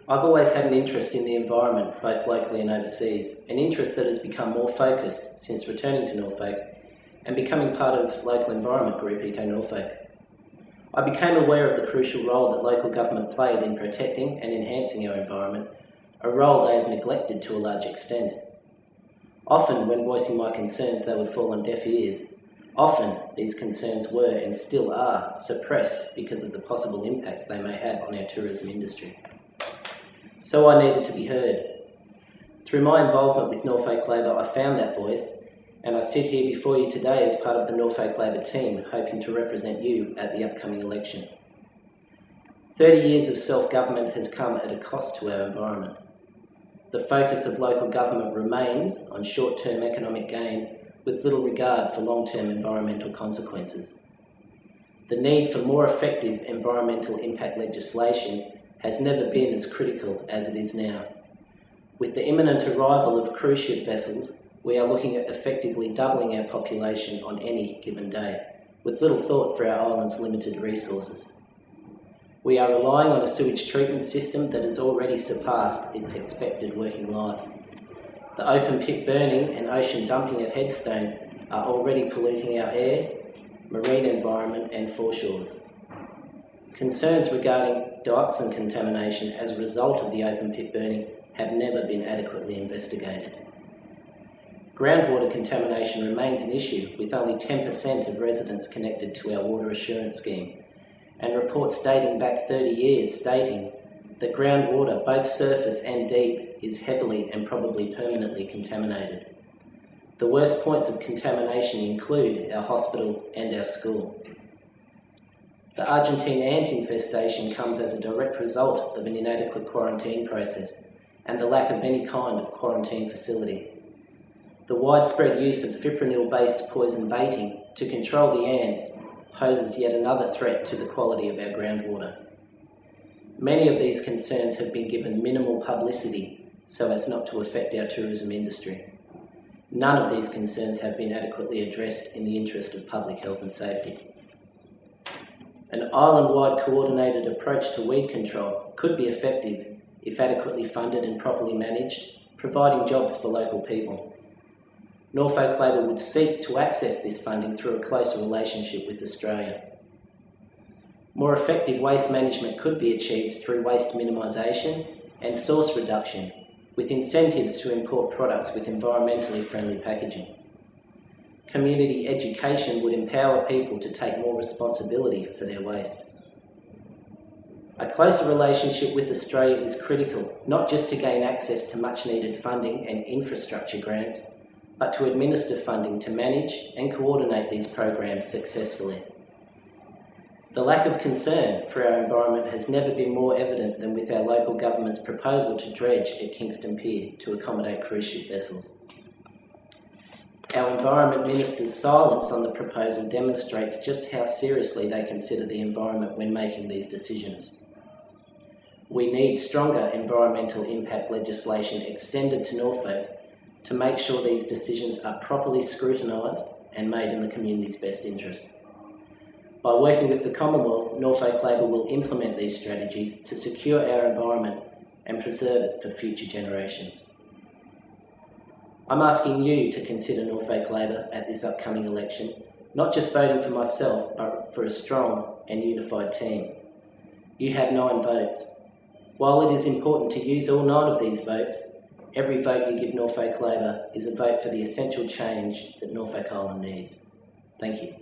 I've always had an interest in the environment, both locally and overseas, an interest that has become more focused since returning to Norfolk and becoming part of local environment group Eco Norfolk. I became aware of the crucial role that local government played in protecting and enhancing our environment, a role they have neglected to a large extent. Often, when voicing my concerns, they would fall on deaf ears. Often, these concerns were and still are suppressed because of the possible impacts they may have on our tourism industry. So I needed to be heard. Through my involvement with Norfolk Labor, I found that voice, and I sit here before you today as part of the Norfolk Labor team, hoping to represent you at the upcoming election. 30 years of self-government has come at a cost to our environment. The focus of local government remains on short-term economic gain with little regard for long-term environmental consequences. The need for more effective environmental impact legislation has never been as critical as it is now. With the imminent arrival of cruise ship vessels, we are looking at effectively doubling our population on any given day, with little thought for our island's limited resources. We are relying on a sewage treatment system that has already surpassed its expected working life. The open pit burning and ocean dumping at Headstone are already polluting our air, marine environment and foreshores. Concerns regarding dioxin contamination as a result of the open pit burning have never been adequately investigated. Groundwater contamination remains an issue, with only 10% of residents connected to our water assurance scheme, and reports dating back 30 years stating that groundwater, both surface and deep, is heavily and probably permanently contaminated. The worst points of contamination include our hospital and our school. The Argentine ant infestation comes as a direct result of an inadequate quarantine process and the lack of any kind of quarantine facility. The widespread use of fipronil-based poison baiting to control the ants poses yet another threat to the quality of our groundwater. Many of these concerns have been given minimal publicity so as not to affect our tourism industry. None of these concerns have been adequately addressed in the interest of public health and safety. An island-wide coordinated approach to weed control could be effective if adequately funded and properly managed, providing jobs for local people. Norfolk Labor would seek to access this funding through a closer relationship with Australia. More effective waste management could be achieved through waste minimisation and source reduction, with incentives to import products with environmentally friendly packaging. Community education would empower people to take more responsibility for their waste. A closer relationship with Australia is critical, not just to gain access to much-needed funding and infrastructure grants, but to administer funding to manage and coordinate these programs successfully. The lack of concern for our environment has never been more evident than with our local government's proposal to dredge at Kingston Pier to accommodate cruise ship vessels. Our Environment Minister's silence on the proposal demonstrates just how seriously they consider the environment when making these decisions. We need stronger environmental impact legislation extended to Norfolk to make sure these decisions are properly scrutinised and made in the community's best interest. By working with the Commonwealth, Norfolk Labor will implement these strategies to secure our environment and preserve it for future generations. I'm asking you to consider Norfolk Labor at this upcoming election, not just voting for myself, but for a strong and unified team. You have 9 votes. While it is important to use all 9 of these votes, every vote you give Norfolk Labor is a vote for the essential change that Norfolk Island needs. Thank you.